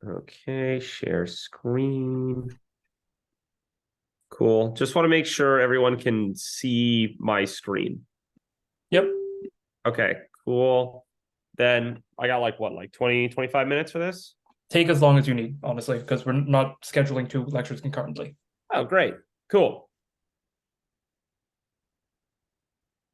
Okay, share screen. Cool. Just want to make sure everyone can see my screen. Yep. Okay, cool. Then I got like 20, 25 minutes for this? Take as long as you need, honestly, because we're not scheduling two lectures concurrently. Oh, great. Cool.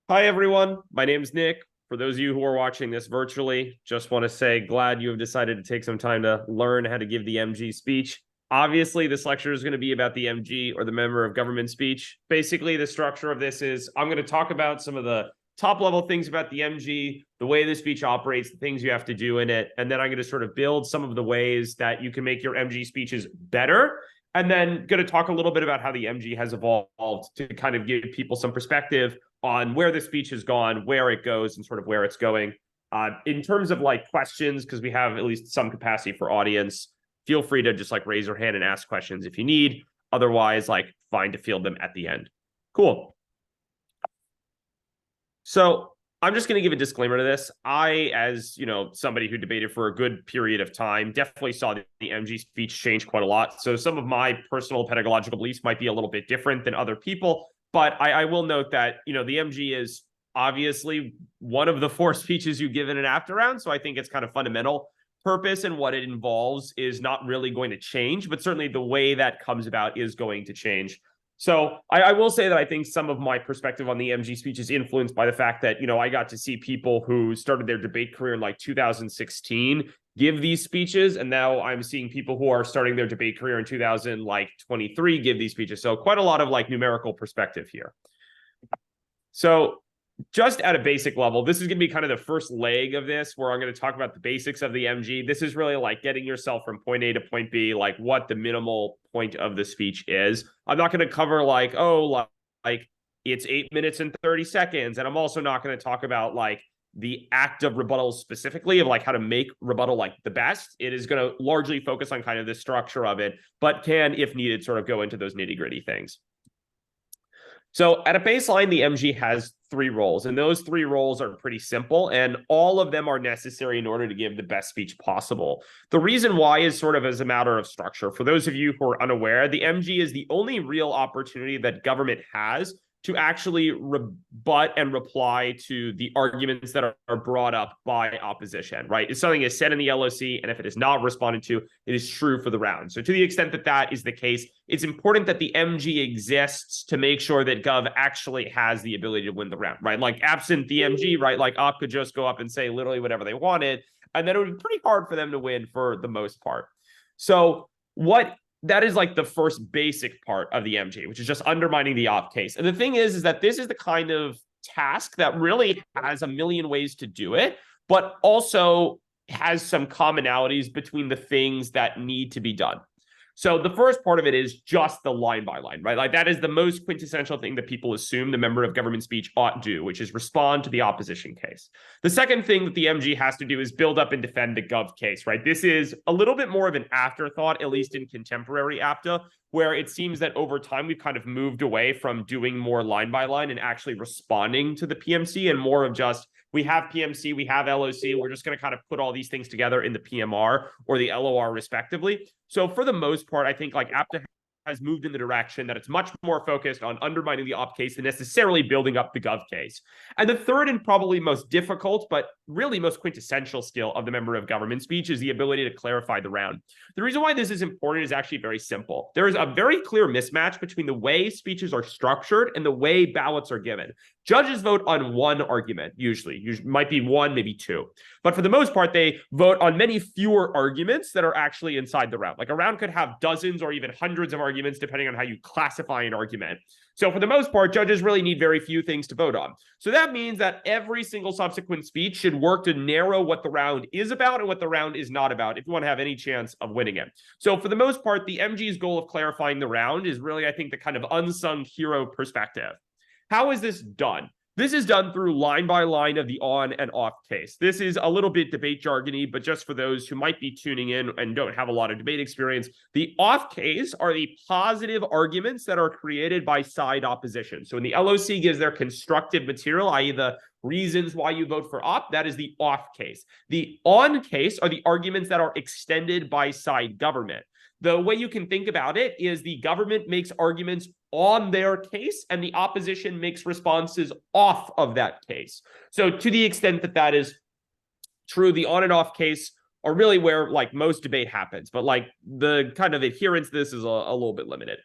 Hi, everyone. My name is Nick. For those of you who are watching this virtually, just want to say glad you have decided to take some time to learn how to give the MG speech. Obviously, this lecture is going to be about the MG, or the member of government speech. Basically, the structure of this is I'm going to talk about some of the top level things about the MG, the way the speech operates, the things you have to do in it, and then I'm going to sort of build some of the ways that you can make your MG speeches better. And then going to talk a little bit about how the MG has evolved to kind of give people some perspective on where the speech has gone, where it goes, and sort of where it's going. In terms of like questions, because we have at least some capacity for audience, feel free to just like raise your hand and ask questions if you need. Otherwise, like fine to field them at the end. Cool. So I'm just going to give a disclaimer to this. I, as you know, somebody who debated for a good period of time, definitely saw the MG speech change quite a lot. So some of my personal pedagogical beliefs might be a little bit different than other people. But I will note that, you know, the MG is obviously one of the four speeches you give in an after round. So I think it's kind of fundamental purpose and what it involves is not really going to change, but certainly the way that comes about is going to change. So I will say that I think some of my perspective on the MG speech is influenced by the fact that, you know, I got to see people who started their debate career in like 2016 give these speeches, and now I'm seeing people who are starting their debate career in 2023 give these speeches. So quite a lot of like numerical perspective here. So just at a basic level, this is going to be kind of the first leg of this where I'm going to talk about the basics of the MG. This is really like getting yourself from point A to point B, like what the minimal point of the speech is. I'm not going to cover like, oh, like it's 8 minutes and 30 seconds. And I'm also not going to talk about like the act of rebuttal specifically, of like how to make rebuttal like the best. It is going to largely focus on kind of the structure of it, but can, if needed, sort of go into those nitty-gritty things. So at a baseline, the MG has three roles, and those three roles are pretty simple, and all of them are necessary in order to give the best speech possible. The reason why is sort of as a matter of structure. For those of you who are unaware, the MG is the only real opportunity that government has to actually rebut and reply to the arguments that are brought up by opposition, right? If something is said in the LOC, and if it is not responded to, it is true for the round. So to the extent that that is the case, it's important that the MG exists to make sure that Gov actually has the ability to win the round, right? Like absent the MG, right? Like Op could just go up and say literally whatever they wanted, and then it would be pretty hard for them to win for the most part. So that is like the first basic part of the MG, which is just undermining the op case. And the thing is that this is the kind of task that really has a million ways to do it, but also has some commonalities between the things that need to be done. So the first part of it is just the line by line, right? Like that is the most quintessential thing that people assume the member of government speech ought do, which is respond to the opposition case. The second thing that the MG has to do is build up and defend the gov case, right? This is a little bit more of an afterthought, at least in contemporary APTA, where it seems that over time we've kind of moved away from doing more line by line and actually responding to the PMC, and more of just, we have PMC, we have LOC, we're just going to kind of put all these things together in the PMR or the LOR respectively. So for the most part, I think like APTA has moved in the direction that it's much more focused on undermining the op case than necessarily building up the gov case. And the third and probably most difficult, but really most quintessential skill of the member of government speech is the ability to clarify the round. The reason why this is important is actually very simple. There is a very clear mismatch between the way speeches are structured and the way ballots are given. Judges vote on one argument, usually might be one, maybe two. But for the most part, they vote on many fewer arguments that are actually inside the round. Like a round could have dozens or even hundreds of arguments, depending on how you classify an argument. So for the most part, judges really need very few things to vote on. So that means that every single subsequent speech should work to narrow what the round is about and what the round is not about if you want to have any chance of winning it. So for the most part, the MG's goal of clarifying the round is really, I think, the kind of unsung hero perspective. How is this done? This is done through line by line of the on and off case. This is a little bit debate jargony, but just for those who might be tuning in and don't have a lot of debate experience, the off case are the positive arguments that are created by side opposition. So when the LOC gives their constructive material, i.e. the reasons why you vote for op. That is the off case. The on case are the arguments that are extended by side government. The way you can think about it is the government makes arguments on their case and the opposition makes responses off of that case. So to the extent that that is true, the on and off case are really where like most debate happens, but like the kind of adherence to this is a little bit limited.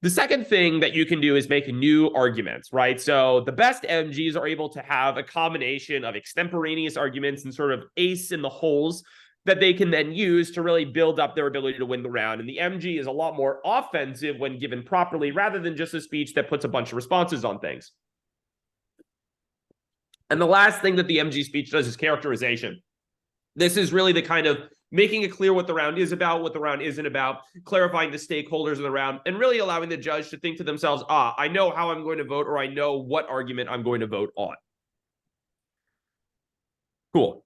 The second thing that you can do is make new arguments, right? So the best MGs are able to have a combination of extemporaneous arguments and sort of ace in the holes that they can then use to really build up their ability to win the round. And the MG is a lot more offensive when given properly, rather than just a speech that puts a bunch of responses on things. And the last thing that the MG speech does is characterization. This is really the kind of making it clear what the round is about, what the round isn't about, clarifying the stakeholders of the round, and really allowing the judge to think to themselves, I know how I'm going to vote, or I know what argument I'm going to vote on. Cool.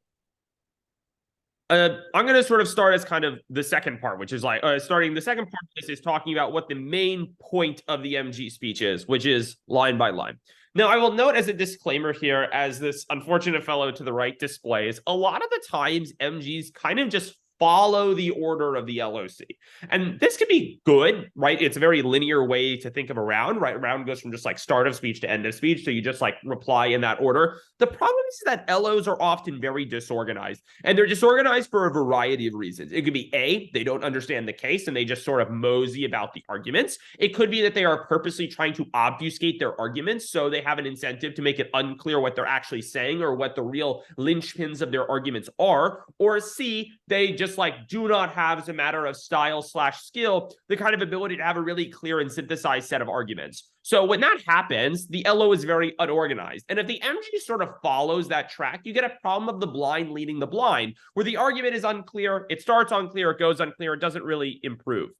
I'm going to sort of start as kind of the second part, which is like starting the second part of this is talking about what the main point of the MG speech is, which is line by line. Now, I will note as a disclaimer here, as this unfortunate fellow to the right displays, a lot of the times MGs kind of just follow the order of the LOC. And this could be good, right? It's a very linear way to think of a round, right? A round goes from just like start of speech to end of speech. So you just like reply in that order. The problem is that LOs are often very disorganized, and they're disorganized for a variety of reasons. It could be A, they don't understand the case and they just sort of mosey about the arguments. It could be that they are purposely trying to obfuscate their arguments, so they have an incentive to make it unclear what they're actually saying or what the real linchpins of their arguments are. Or C, they just like do not have, as a matter of style/skill, the kind of ability to have a really clear and synthesized set of arguments. So when that happens, the LO is very unorganized. And if the MG sort of follows that track, you get a problem of the blind leading the blind, where the argument is unclear, it starts unclear, it goes unclear, it doesn't really improve.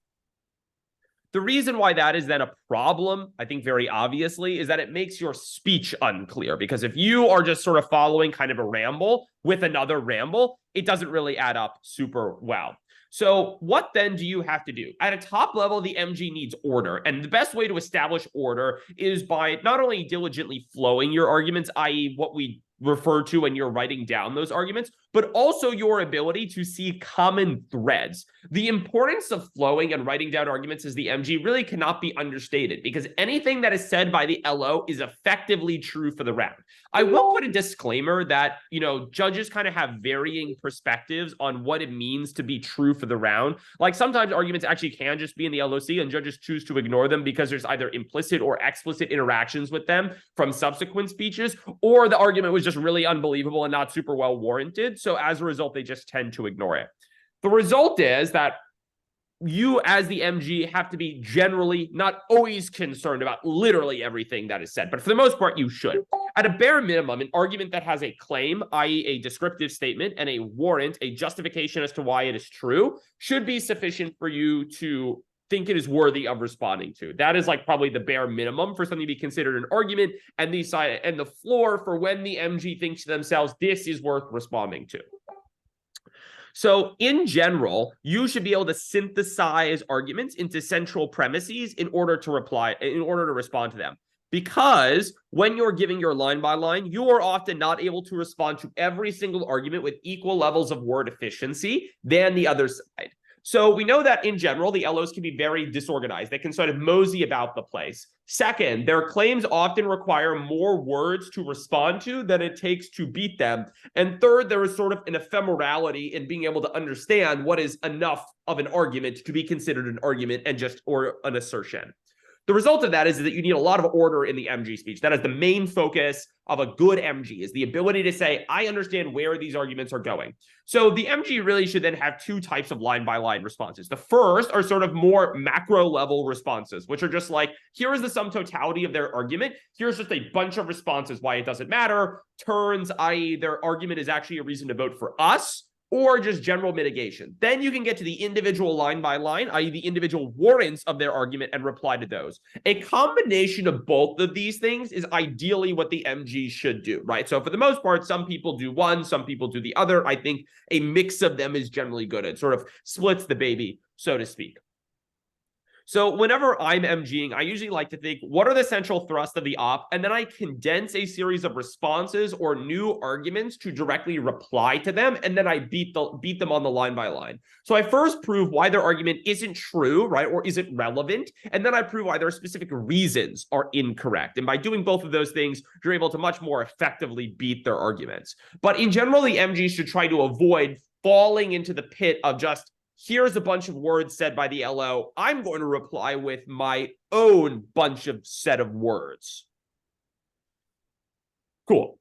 The reason why that is then a problem, I think very obviously, is that it makes your speech unclear. Because if you are just sort of following kind of a ramble with another ramble, it doesn't really add up super well. So what then do you have to do? At a top level, the MG needs order. And the best way to establish order is by not only diligently flowing your arguments, i.e. what we refer to when you're writing down those arguments, but also your ability to see common threads. The importance of flowing and writing down arguments as the MG really cannot be understated, because anything that is said by the LO is effectively true for the round. I will put a disclaimer that, you know, judges kind of have varying perspectives on what it means to be true for the round. Like sometimes arguments actually can just be in the LOC and judges choose to ignore them because there's either implicit or explicit interactions with them from subsequent speeches, or the argument was just really unbelievable and not super well warranted. So as a result, they just tend to ignore it. The result is that you as the MG have to be generally not always concerned about literally everything that is said, but for the most part, you should. At a bare minimum, an argument that has a claim, i.e. a descriptive statement, and a warrant, a justification as to why it is true, should be sufficient for you to think it is worthy of responding to. That is like probably the bare minimum for something to be considered an argument, and the floor for when the MG thinks to themselves, this is worth responding to. So in general, you should be able to synthesize arguments into central premises in order to respond to them. Because when you're giving your line by line, you are often not able to respond to every single argument with equal levels of word efficiency than the other side. So we know that in general, the LOs can be very disorganized. They can sort of mosey about the place. Second, their claims often require more words to respond to than it takes to beat them. And third, there is sort of an ephemerality in being able to understand what is enough of an argument to be considered an argument or an assertion. The result of that is that you need a lot of order in the MG speech. That is the main focus of a good MG, is the ability to say, I understand where these arguments are going. So the MG really should then have two types of line-by-line responses. The first are sort of more macro-level responses, which are just like, here is the sum totality of their argument. Here's just a bunch of responses why it doesn't matter. Turns, i.e. their argument is actually a reason to vote for us, or just general mitigation. Then you can get to the individual line by line, i.e. the individual warrants of their argument, and reply to those. A combination of both of these things is ideally what the MG should do, right? So for the most part, some people do one, some people do the other. I think a mix of them is generally good. It sort of splits the baby, so to speak. So whenever I'm MGing, I usually like to think, what are the central thrusts of the op? And then I condense a series of responses or new arguments to directly reply to them. And then I beat them on the line by line. So I first prove why their argument isn't true, right? Or isn't relevant. And then I prove why their specific reasons are incorrect. And by doing both of those things, you're able to much more effectively beat their arguments. But in general, the MG should try to avoid falling into the pit of just, here's a bunch of words said by the LO. I'm going to reply with my own bunch of set of words. Cool.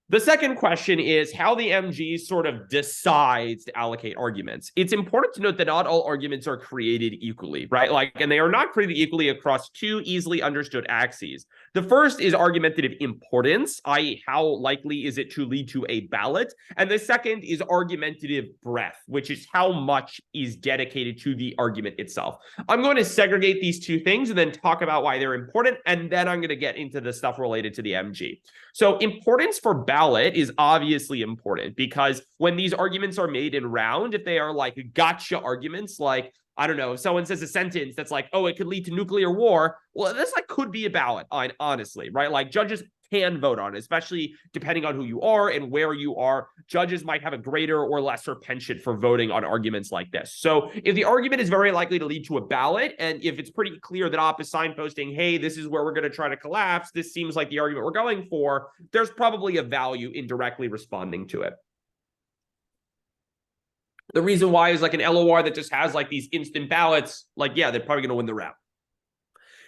The second question is how the MG sort of decides to allocate arguments. It's important to note that not all arguments are created equally, right? And they are not created equally across two easily understood axes. The first is argumentative importance, i.e., how likely is it to lead to a ballot? And the second is argumentative breadth, which is how much is dedicated to the argument itself. I'm going to segregate these two things and then talk about why they're important, and then I'm going to get into the stuff related to the MG. So importance for ballot is obviously important because when these arguments are made in round, if they are like gotcha arguments, like, I don't know, if someone says a sentence that's like, oh, it could lead to nuclear war, well, this like could be a ballot, honestly, right? Like judges can vote on it, especially depending on who you are and where you are. Judges might have a greater or lesser penchant for voting on arguments like this. So if the argument is very likely to lead to a ballot, and if it's pretty clear that op is signposting, hey, this is where we're going to try to collapse, this seems like the argument we're going for, there's probably a value in directly responding to it. The reason why is like an LOR that just has like these instant ballots, like, yeah, they're probably going to win the round.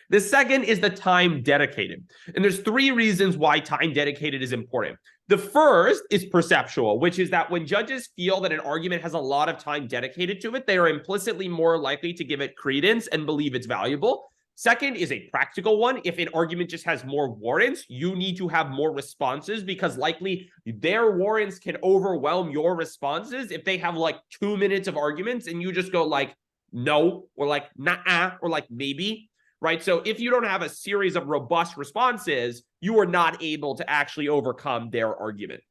The second is the time dedicated. And there's three reasons why time dedicated is important. The first is perceptual, which is that when judges feel that an argument has a lot of time dedicated to it, they are implicitly more likely to give it credence and believe it's valuable. Second is a practical one. If an argument just has more warrants, you need to have more responses because likely their warrants can overwhelm your responses if they have like 2 minutes of arguments and you just go like, no, or like, nah, or like, maybe. Right? So if you don't have a series of robust responses, you are not able to actually overcome their argument.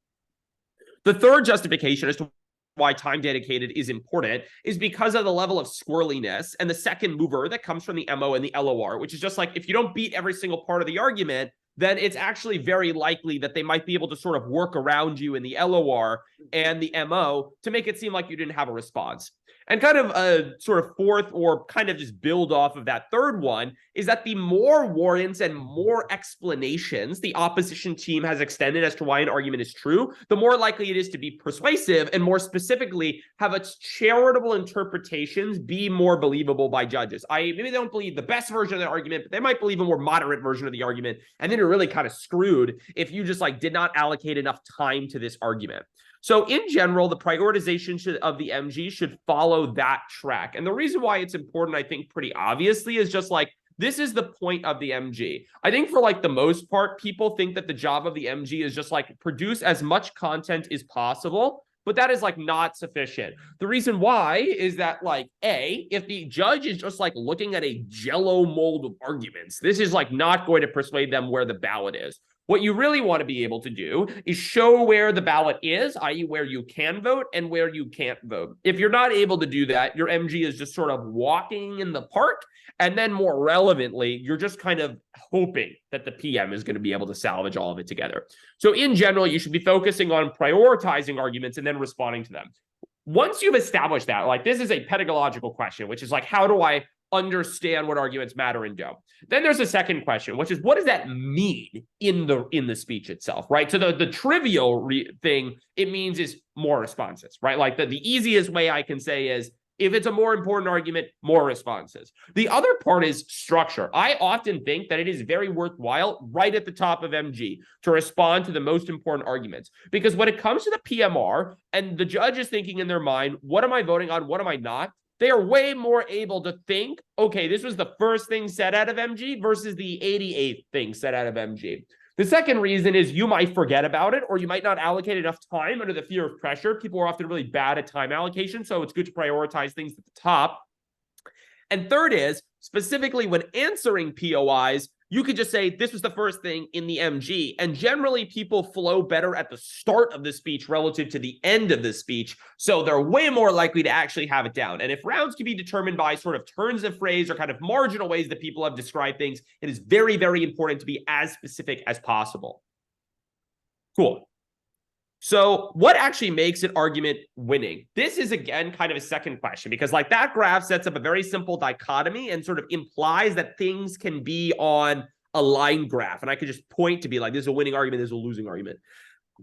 The third justification as to why time dedicated is important is because of the level of squirreliness and the second mover that comes from the MO and the LOR, which is just like, if you don't beat every single part of the argument, then it's actually very likely that they might be able to sort of work around you in the LOR and the MO to make it seem like you didn't have a response. And kind of a sort of fourth, or kind of just build off of that third one, is that the more warrants and more explanations the opposition team has extended as to why an argument is true, the more likely it is to be persuasive, and more specifically, have its charitable interpretations be more believable by judges. Maybe they don't believe the best version of the argument, but they might believe a more moderate version of the argument, and then you're really kind of screwed if you just like did not allocate enough time to this argument. So in general, the prioritization of the MG should follow that track. And the reason why it's important, I think, pretty obviously, is just like, this is the point of the MG. I think for like the most part, people think that the job of the MG is just like produce as much content as possible, but that is like not sufficient. The reason why is that like, if the judge is just like looking at a jello mold of arguments, this is like not going to persuade them where the ballot is. What you really want to be able to do is show where the ballot is, i.e. where you can vote and where you can't vote. If you're not able to do that, your MG is just sort of walking in the park. And then more relevantly, you're just kind of hoping that the PM is going to be able to salvage all of it together. So in general, you should be focusing on prioritizing arguments and then responding to them. Once you've established that, like this is a pedagogical question, which is like, how do I understand what arguments matter and don't? Then there's a second question, which is, what does that mean in the speech itself, right? So the trivial thing it means is more responses, right? Like the easiest way I can say is, if it's a more important argument, more responses. The other part is structure. I often think that it is very worthwhile right at the top of MG to respond to the most important arguments. Because when it comes to the PMR and the judge is thinking in their mind, what am I voting on? What am I not? They are way more able to think, okay, this was the first thing said out of MG versus the 88th thing said out of MG. The second reason is you might forget about it, or you might not allocate enough time under the fear of pressure. People are often really bad at time allocation, so it's good to prioritize things at the top. And third is, specifically when answering POIs, you could just say this was the first thing in the MG. And generally, people flow better at the start of the speech relative to the end of the speech. So they're way more likely to actually have it down. And if rounds can be determined by sort of turns of phrase or kind of marginal ways that people have described things, it is very, very important to be as specific as possible. Cool. So what actually makes an argument winning? This is, again, kind of a second question, because like that graph sets up a very simple dichotomy and sort of implies that things can be on a line graph. And I could just point to be like, this is a winning argument, this is a losing argument.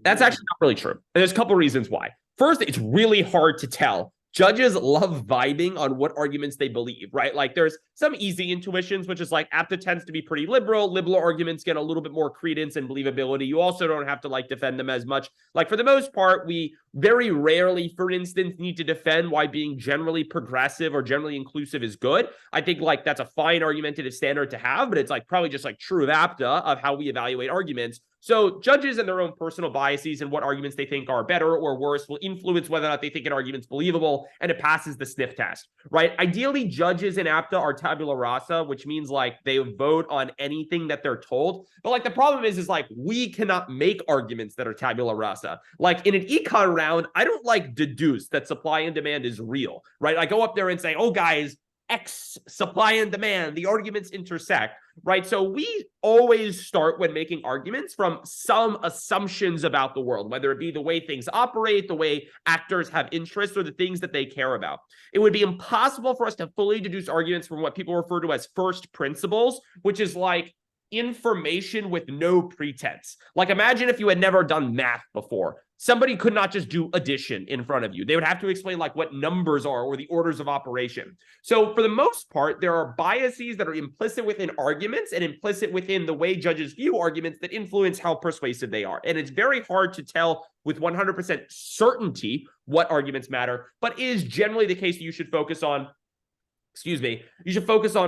That's actually not really true. And there's a couple of reasons why. First, it's really hard to tell. Judges love vibing on what arguments they believe, right? Like there's some easy intuitions, which is like APTA tends to be pretty liberal. Liberal arguments get a little bit more credence and believability. You also don't have to like defend them as much. Like for the most part, we very rarely, for instance, need to defend why being generally progressive or generally inclusive is good. I think like that's a fine argumentative standard to have, but it's like probably just like true of APTA of how we evaluate arguments. So judges and their own personal biases and what arguments they think are better or worse will influence whether or not they think an argument's believable and it passes the sniff test, right? Ideally, judges in APTA are tabula rasa, which means like they vote on anything that they're told. But like the problem is like we cannot make arguments that are tabula rasa. Like in an econ round, I don't like deduce that supply and demand is real, right? I go up there and say, oh guys, X supply and demand, the arguments intersect, right? So we always start when making arguments from some assumptions about the world, whether it be the way things operate, the way actors have interests, or the things that they care about. It would be impossible for us to fully deduce arguments from what people refer to as first principles, which is like information with no pretense. Like imagine if you had never done math before. Somebody could not just do addition in front of you. They would have to explain like what numbers are or the orders of operation. So for the most part, there are biases that are implicit within arguments and implicit within the way judges view arguments that influence how persuasive they are. And it's very hard to tell with 100% certainty what arguments matter, but it is generally the case that you should focus on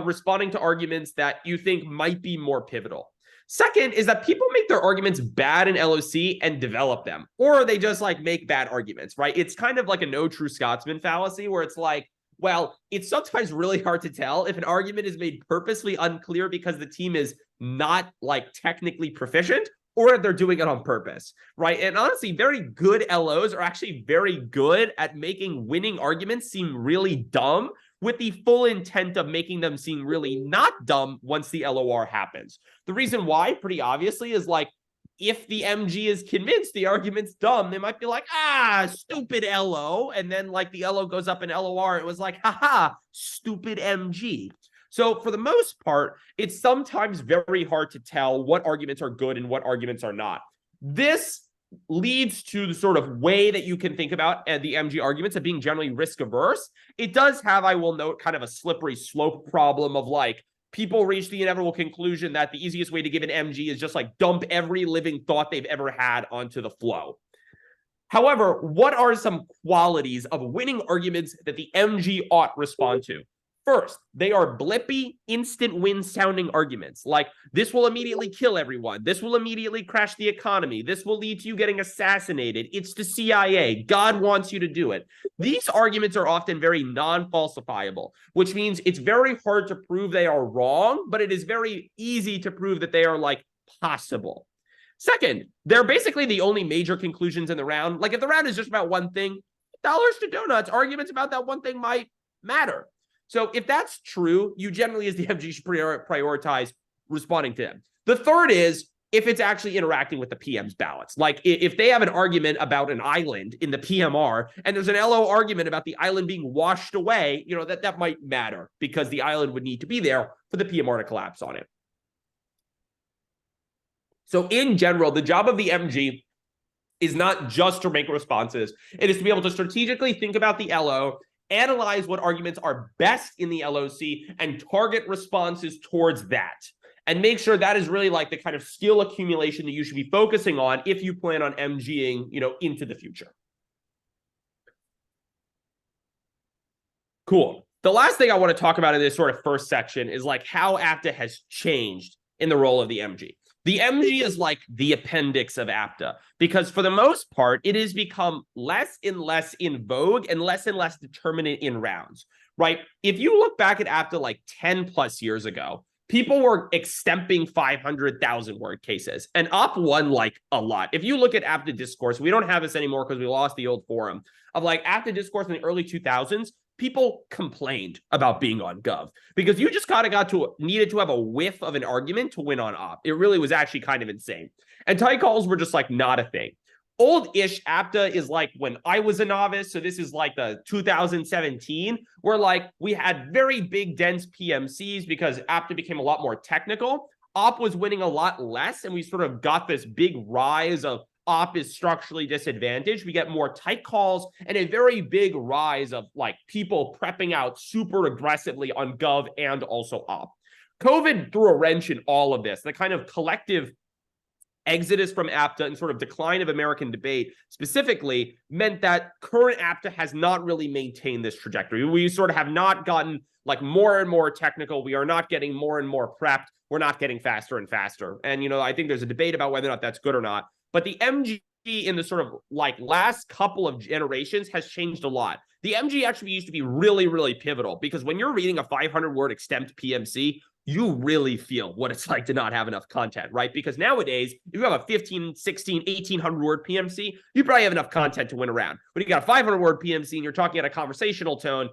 responding to arguments that you think might be more pivotal. Second is that people make their arguments bad in LOC and develop them, or they just like make bad arguments, right? It's kind of like a no true Scotsman fallacy where it's like, well, it's sometimes really hard to tell if an argument is made purposely unclear because the team is not like technically proficient, or if they're doing it on purpose, right? And honestly, very good LOs are actually very good at making winning arguments seem really dumb with the full intent of making them seem really not dumb once the LOR happens. The reason why, pretty obviously, is like, if the MG is convinced the argument's dumb, they might be like, stupid LO. And then like the LO goes up in LOR. It was like, haha, stupid MG. So for the most part, it's sometimes very hard to tell what arguments are good and what arguments are not. This leads to the sort of way that you can think about the MG arguments of being generally risk averse. It does have, I will note, kind of a slippery slope problem of like, people reach the inevitable conclusion that the easiest way to give an MG is just like dump every living thought they've ever had onto the flow. However, what are some qualities of winning arguments that the MG ought respond to? First, they are blippy, instant win sounding arguments. Like, this will immediately kill everyone. This will immediately crash the economy. This will lead to you getting assassinated. It's the CIA. God wants you to do it. These arguments are often very non-falsifiable, which means it's very hard to prove they are wrong, but it is very easy to prove that they are like possible. Second, they're basically the only major conclusions in the round. Like if the round is just about one thing, dollars to donuts, arguments about that one thing might matter. So if that's true, you generally as the MG should prioritize responding to them. The third is if it's actually interacting with the PM's ballots. Like if they have an argument about an island in the PMR and there's an LO argument about the island being washed away, you know, that might matter because the island would need to be there for the PMR to collapse on it. So in general, the job of the MG is not just to make responses. It is to be able to strategically think about the LO, analyze what arguments are best in the LOC, and target responses towards that. And make sure that is really like the kind of skill accumulation that you should be focusing on if you plan on MGing, you know, into the future. Cool. The last thing I want to talk about in this sort of first section is like how APTA has changed in the role of the MG. The MG is like the appendix of APTA because for the most part, it has become less and less in vogue and less determinant in rounds, right? If you look back at APTA like 10 plus years ago, people were extemping 500,000 word cases, and Op won like a lot. If you look at App to Discourse, we don't have this anymore because we lost the old forum of like App to Discourse in the early 2000s. People complained about being on Gov because you just kind of needed to have a whiff of an argument to win on Op. It really was actually kind of insane. And tight calls were just like not a thing. Old-ish APTA is like when I was a novice, so this is like the 2017, where like we had very big, dense PMCs because APTA became a lot more technical. Op was winning a lot less, and we sort of got this big rise of Op is structurally disadvantaged. We get more tight calls and a very big rise of like people prepping out super aggressively on Gov and also Op. COVID threw a wrench in all of this. The kind of collective exodus from APTA and sort of decline of American debate specifically meant that current APTA has not really maintained this trajectory. We sort of have not gotten like more and more technical. We are not getting more and more prepped. We're not getting faster and faster. And, you know, I think there's a debate about whether or not that's good or not. But the MG in the sort of like last couple of generations has changed a lot. The MG actually used to be really, really pivotal because when you're reading a 500-word extempt PMC, you really feel what it's like to not have enough content, right? Because nowadays, if you have a 15, 16, 1800-word PMC, you probably have enough content to win around. But if you got a 500-word PMC and you're talking at a conversational tone,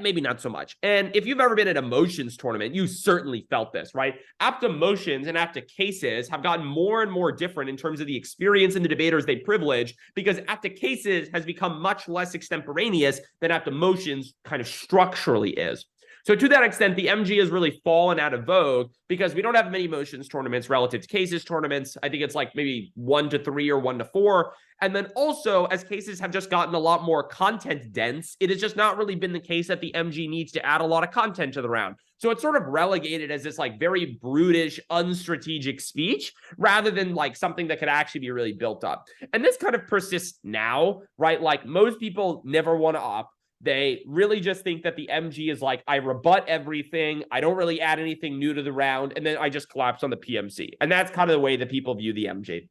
maybe not so much. And if you've ever been at a motions tournament, you certainly felt this, right? APTA motions and APTA cases have gotten more and more different in terms of the experience and the debaters they privilege because APTA cases has become much less extemporaneous than APTA motions kind of structurally is. So to that extent, the MG has really fallen out of vogue because we don't have many motions tournaments relative to cases tournaments. I think it's like maybe 1 to 3 or 1 to 4. And then also, as cases have just gotten a lot more content dense, it has just not really been the case that the MG needs to add a lot of content to the round. So it's sort of relegated as this like very brutish, unstrategic speech rather than like something that could actually be really built up. And this kind of persists now, right? Like most people never want to opt. They really just think that the MG is like, I rebut everything. I don't really add anything new to the round. And then I just collapse on the PMC. And that's kind of the way that people view the MG.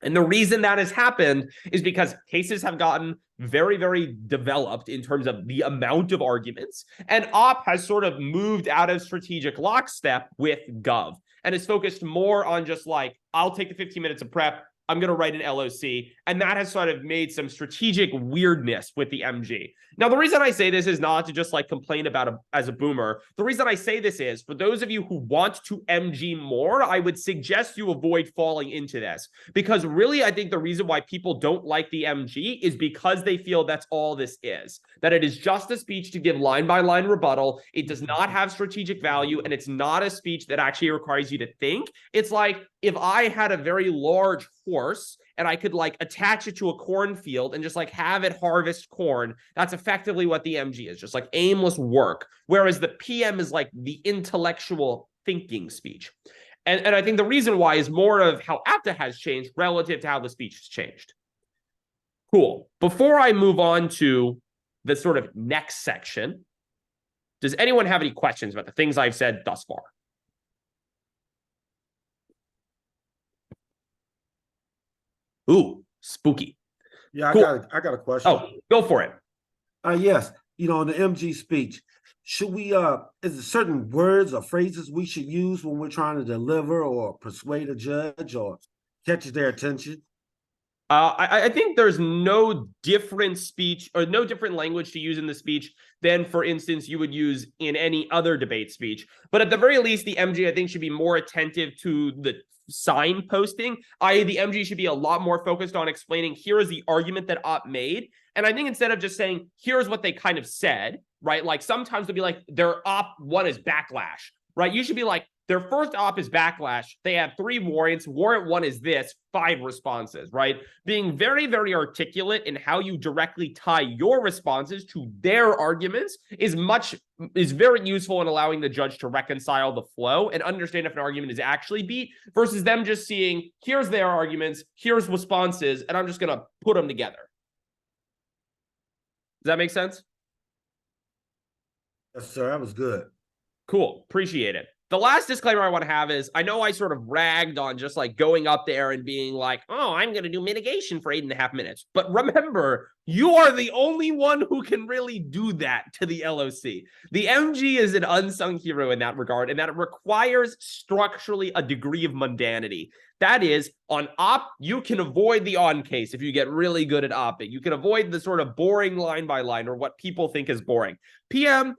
And the reason that has happened is because cases have gotten very, very developed in terms of the amount of arguments. And Op has sort of moved out of strategic lockstep with Gov and is focused more on just like, I'll take the 15 minutes of prep. I'm going to write an LOC. And that has sort of made some strategic weirdness with the MG. Now, the reason I say this is not to just like complain about it as a boomer. The reason I say this is for those of you who want to MG more, I would suggest you avoid falling into this because really, I think the reason why people don't like the MG is because they feel that's all this is, that it is just a speech to give line by line rebuttal. It does not have strategic value and it's not a speech that actually requires you to think. It's like if I had a very large horse and I could like attach it to a cornfield and just like have it harvest corn, that's effectively what the MG is, just like aimless work. Whereas the PM is like the intellectual thinking speech. And I think the reason why is more of how APTA has changed relative to how the speech has changed. Cool. Before I move on to the sort of next section, does anyone have any questions about the things I've said thus far? Ooh, spooky. Yeah, Cool. I got a question. Oh, go for it. Yes, in the MG speech, should we is there certain words or phrases we should use when we're trying to deliver or persuade a judge or catch their attention? I think there's no different speech or no different language to use in the speech than, for instance, you would use in any other debate speech. But at the very least, the MG, I think, should be more attentive to the signposting, i.e. the MG should be a lot more focused on explaining, here is the argument that Op made. And I think instead of just saying, here's what they kind of said, right? Like sometimes they'll be like, their Op 1 is backlash, right? You should be like, their first Op is backlash. They have 3 warrants. Warrant 1 is this, 5 responses, right? Being very, very articulate in how you directly tie your responses to their arguments is very useful in allowing the judge to reconcile the flow and understand if an argument is actually beat versus them just seeing, here's their arguments, here's responses, and I'm just going to put them together. Does that make sense? Yes, sir. That was good. Cool. Appreciate it. The last disclaimer I want to have is I know I sort of ragged on just like going up there and being like, oh, I'm going to do mitigation for 8.5 minutes. But remember, you are the only one who can really do that to the LOC. The MG is an unsung hero in that regard, and that it requires structurally a degree of mundanity. That is, on op, you can avoid the on case if you get really good at opping. You can avoid the sort of boring line by line or what people think is boring. PM,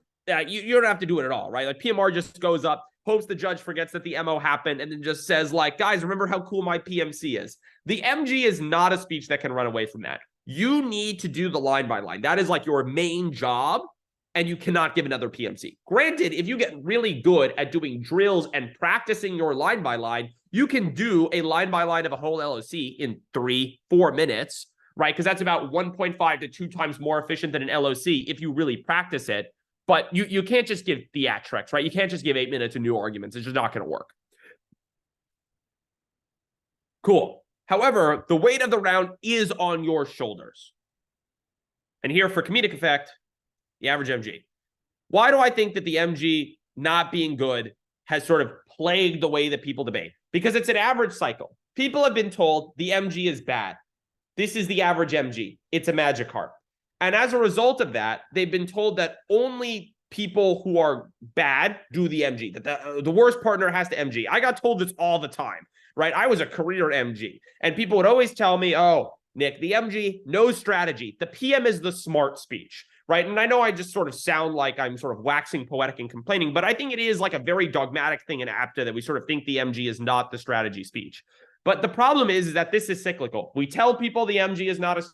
you don't have to do it at all, right? Like PMR just goes up, hopes the judge forgets that the MO happened, and then just says like, guys, remember how cool my PMC is. The MG is not a speech that can run away from that. You need to do the line by line. That is like your main job, and you cannot give another PMC. Granted, if you get really good at doing drills and practicing your line by line, you can do a line by line of a whole LOC in 3-4 minutes, right? Because that's about 1.5 to 2 times more efficient than an LOC if you really practice it. But you can't just give theatrics, right? You can't just give 8 minutes of new arguments. It's just not going to work. Cool. However, the weight of the round is on your shoulders. And here for comedic effect, the average MG. Why do I think that the MG not being good has sort of plagued the way that people debate? Because it's an average cycle. People have been told the MG is bad. This is the average MG. It's a magic harp. And as a result of that, they've been told that only people who are bad do the MG, that the worst partner has to MG. I got told this all the time, right? I was a career MG, and people would always tell me, oh, Nick, the MG, no strategy. The PM is the smart speech, right? And I know I just sort of sound like I'm sort of waxing poetic and complaining, but I think it is like a very dogmatic thing in APTA that we sort of think the MG is not the strategy speech. But the problem is that this is cyclical. We tell people the MG is not a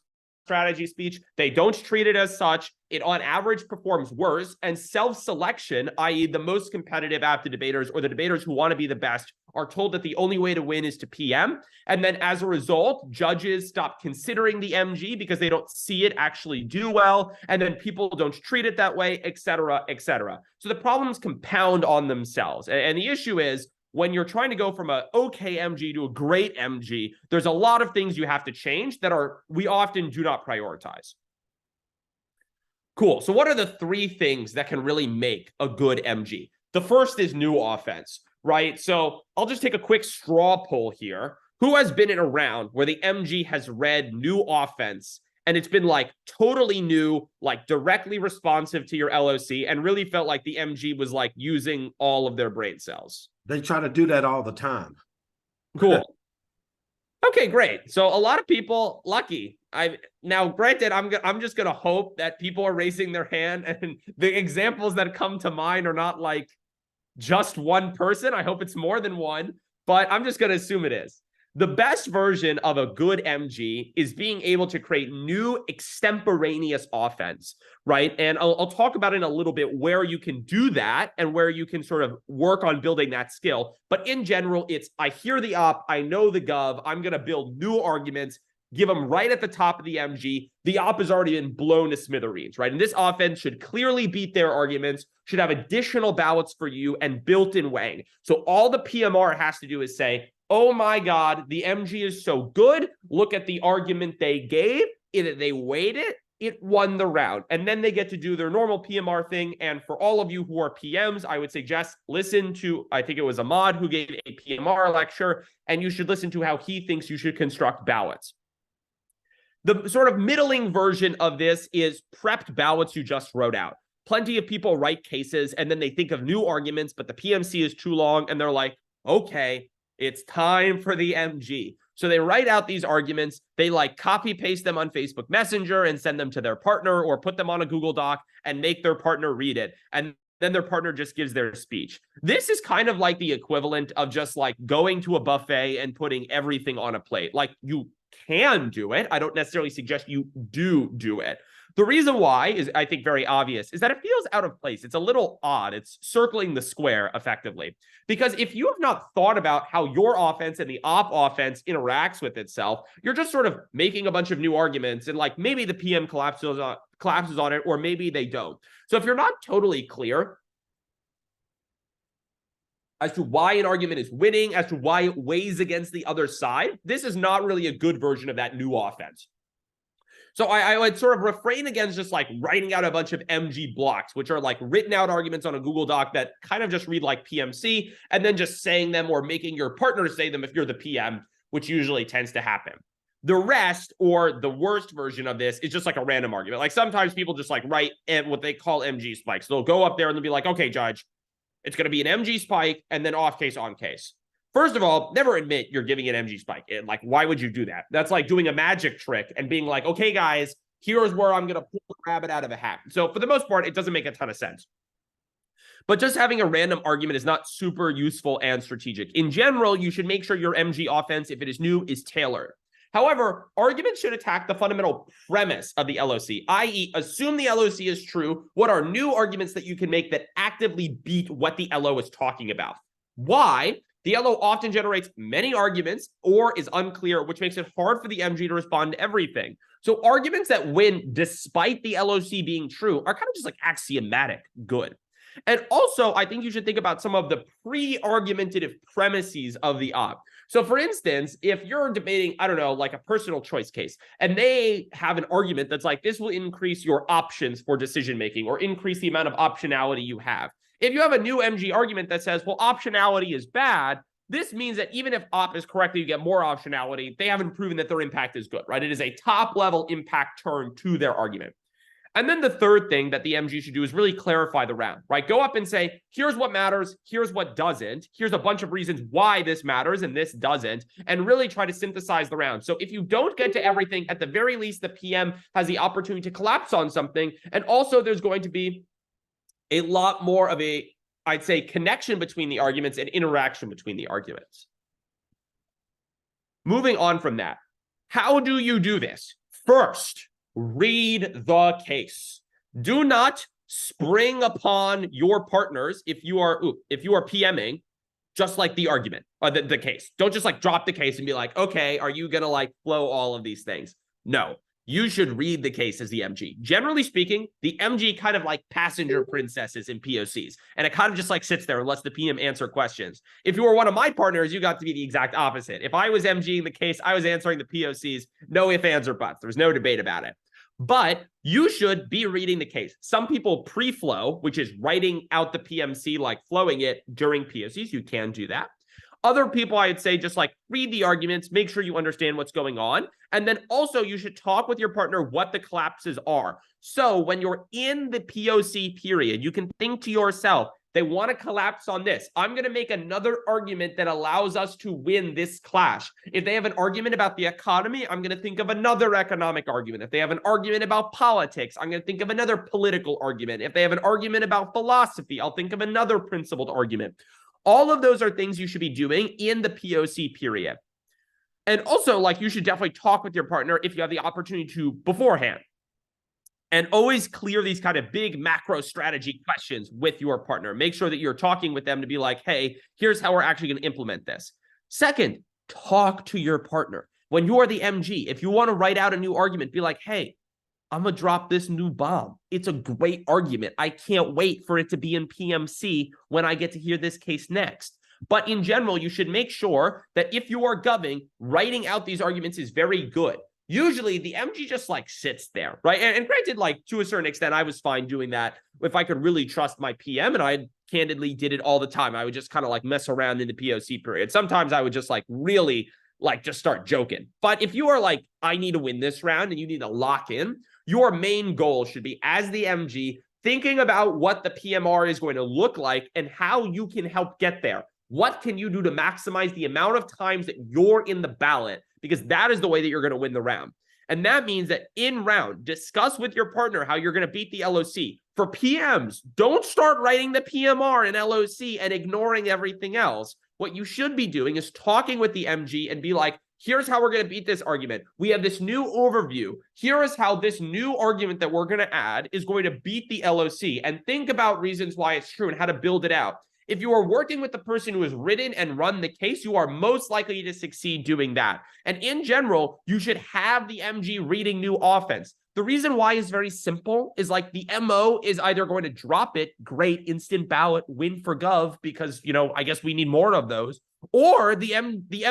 strategy speech. They don't treat it as such. It on average performs worse. And self-selection, i.e. the most competitive APTA debaters or the debaters who want to be the best, are told that the only way to win is to PM. And then as a result, judges stop considering the MG because they don't see it actually do well. And then people don't treat it that way, et cetera, et cetera. So the problems compound on themselves. And the issue is, when you're trying to go from a okay MG to a great MG, there's a lot of things you have to change that we often do not prioritize. Cool. So what are the 3 things that can really make a good MG? The first is new offense, right? So I'll just take a quick straw poll here. Who has been in a round where the MG has read new offense and it's been like totally new, like directly responsive to your LOC, and really felt like the MG was like using all of their brain cells? They try to do that all the time. Cool. Okay, great. So a lot of people lucky. Now, granted, I'm just gonna hope that people are raising their hand, and the examples that come to mind are not like just one person. I hope it's more than one, but I'm just gonna assume it is. The best version of a good MG is being able to create new extemporaneous offense, right? And I'll talk about in a little bit where you can do that and where you can sort of work on building that skill. But in general, it's I hear the op, I know the gov, I'm going to build new arguments, give them right at the top of the MG. The op has already been blown to smithereens, right? And this offense should clearly beat their arguments, should have additional ballots for you and built-in weighing. So all the PMR has to do is say, oh my God, the MG is so good. Look at the argument they gave. They weighed it. It won the round. And then they get to do their normal PMR thing. And for all of you who are PMs, I would suggest listen to, I think it was Ahmad who gave a PMR lecture, and you should listen to how he thinks you should construct ballots. The sort of middling version of this is prepped ballots you just wrote out. Plenty of people write cases and then they think of new arguments, but the PMC is too long and they're like, okay, it's time for the MG. So they write out these arguments, they like copy paste them on Facebook Messenger and send them to their partner or put them on a Google Doc and make their partner read it. And then their partner just gives their speech. This is kind of like the equivalent of just like going to a buffet and putting everything on a plate. Like you can do it. I don't necessarily suggest you do it. The reason why is, I think, very obvious, is that it feels out of place. It's a little odd. It's circling the square effectively. Because if you have not thought about how your offense and the op offense interacts with itself, you're just sort of making a bunch of new arguments and like maybe the PM collapses on it or maybe they don't. So if you're not totally clear as to why an argument is winning, as to why it weighs against the other side, this is not really a good version of that new offense. So I would sort of refrain against just like writing out a bunch of MG blocks, which are like written out arguments on a Google Doc that kind of just read like PMC, and then just saying them or making your partner say them if you're the PM, which usually tends to happen. The rest, or the worst version of this, is just like a random argument. Like sometimes people just like write what they call MG spikes. They'll go up there and they'll be like, okay, judge, it's going to be an MG spike and then off case, on case. First of all, never admit you're giving an MG spike. Like, why would you do that? That's like doing a magic trick and being like, okay, guys, here's where I'm going to pull the rabbit out of a hat. So for the most part, it doesn't make a ton of sense. But just having a random argument is not super useful and strategic. In general, you should make sure your MG offense, if it is new, is tailored. However, arguments should attack the fundamental premise of the LOC, i.e., assume the LOC is true. What are new arguments that you can make that actively beat what the LO is talking about? Why? The LO often generates many arguments or is unclear, which makes it hard for the MG to respond to everything. So arguments that win despite the LOC being true are kind of just like axiomatic good. And also, I think you should think about some of the pre-argumentative premises of the op. So for instance, if you're debating, I don't know, like a personal choice case, and they have an argument that's like, this will increase your options for decision-making or increase the amount of optionality you have. If you have a new MG argument that says, well, optionality is bad, this means that even if op is correct, you get more optionality, they haven't proven that their impact is good, right? It is a top-level impact turn to their argument. And then the third thing that the MG should do is really clarify the round, right? Go up and say, here's what matters, here's what doesn't, here's a bunch of reasons why this matters and this doesn't, and really try to synthesize the round. So if you don't get to everything, at the very least, the PM has the opportunity to collapse on something. And also there's going to be a lot more of a, I'd say, connection between the arguments and interaction between the arguments. Moving on from that, how do you do this? First, read the case. Do not spring upon your partners if you are PMing, just like the argument, or the case. Don't just like drop the case and be like, okay, are you gonna like flow all of these things? No. You should read the case as the MG. Generally speaking, the MG kind of like passenger princesses in POCs, and it kind of just like sits there and lets the PM answer questions. If you were one of my partners, you got to be the exact opposite. If I was MGing the case, I was answering the POCs, no ifs, ands, or buts. There was no debate about it. But you should be reading the case. Some people pre-flow, which is writing out the PMC, like flowing it during POCs. You can do that. Other people, I'd say, just like read the arguments, make sure you understand what's going on. And then also you should talk with your partner what the collapses are. So when you're in the POC period, you can think to yourself, they want to collapse on this. I'm going to make another argument that allows us to win this clash. If they have an argument about the economy, I'm going to think of another economic argument. If they have an argument about politics, I'm going to think of another political argument. If they have an argument about philosophy, I'll think of another principled argument. All of those are things you should be doing in the POC period. And also, like, you should definitely talk with your partner if you have the opportunity to beforehand. And always clear these kind of big macro strategy questions with your partner. Make sure that you're talking with them to be like, hey, here's how we're actually going to implement this. Second, talk to your partner. When you are the MG, if you want to write out a new argument, be like, hey, I'm going to drop this new bomb. It's a great argument. I can't wait for it to be in PMC when I get to hear this case next. But in general, you should make sure that if you are goving, writing out these arguments is very good. Usually the MG just like sits there, right? And granted, like to a certain extent, I was fine doing that if I could really trust my PM, and I candidly did it all the time. I would just kind of like mess around in the POC period. Sometimes I would just like really like just start joking. But if you are like, I need to win this round and you need to lock in, your main goal should be, as the MG, thinking about what the PMR is going to look like and how you can help get there. What can you do to maximize the amount of times that you're in the ballot? Because that is the way that you're going to win the round. And that means that in round, discuss with your partner how you're going to beat the LOC. For PMs, don't start writing the PMR and LOC and ignoring everything else. What you should be doing is talking with the MG and be like, here's how we're going to beat this argument. We have this new overview. Here is how this new argument that we're going to add is going to beat the LOC. And think about reasons why it's true and how to build it out. If you are working with the person who has written and run the case, you are most likely to succeed doing that. And in general, you should have the MG reading new offense. The reason why is very simple, is like the MO is either going to drop it, great, instant ballot, win for Gov, because, you know, I guess we need more of those, or the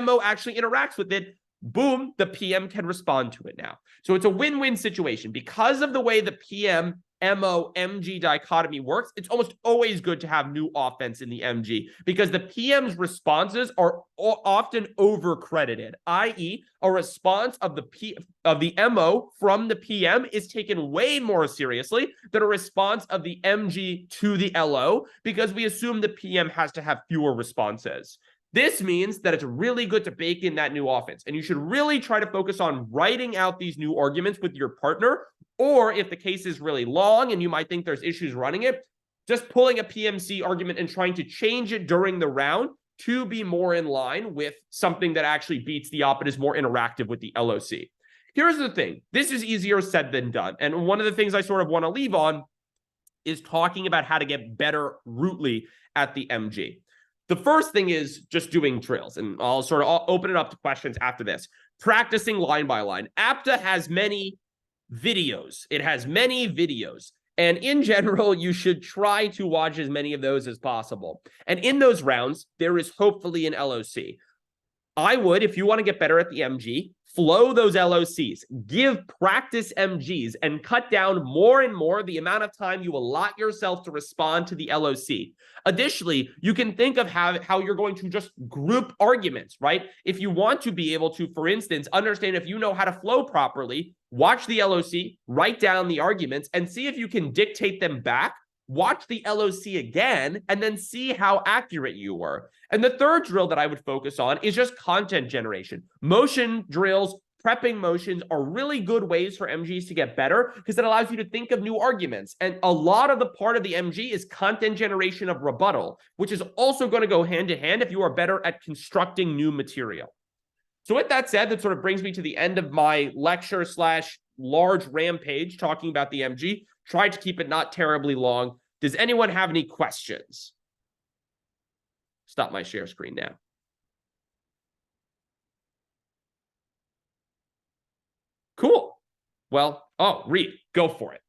MO actually interacts with it, boom, the PM can respond to it now. So it's a win-win situation. Because of the way the PM MO MG dichotomy works, it's almost always good to have new offense in the MG because the PM's responses are often overcredited, i.e., a response of the MO from the PM is taken way more seriously than a response of the MG to the LO because we assume the PM has to have fewer responses. This means that it's really good to bake in that new offense, and you should really try to focus on writing out these new arguments with your partner, or if the case is really long and you might think there's issues running it, just pulling a PMC argument and trying to change it during the round to be more in line with something that actually beats the op and is more interactive with the LOC. Here's the thing. This is easier said than done, and one of the things I sort of want to leave on is talking about how to get better rootly at the MG. The first thing is just doing drills, and I'll open it up to questions after this. Practicing line by line. APTA has many videos. It has many videos. And in general, you should try to watch as many of those as possible. And in those rounds, there is hopefully an LOC. I would, if you want to get better at the MG, flow those LOCs, give practice MGs, and cut down more and more the amount of time you allot yourself to respond to the LOC. Additionally, you can think of how you're going to just group arguments, right? If you want to be able to, for instance, understand if you know how to flow properly, watch the LOC, write down the arguments, and see if you can dictate them back. Watch the LOC again, and then see how accurate you were. And the third drill that I would focus on is just content generation. Motion drills, prepping motions are really good ways for MGs to get better because it allows you to think of new arguments. And a lot of the part of the MG is content generation of rebuttal, which is also going to go hand in hand if you are better at constructing new material. So with that said, that sort of brings me to the end of my lecture / large rampage talking about the MG. Tried to keep it not terribly long. Does anyone have any questions? Stop my share screen now. Cool. Well, Reed, go for it.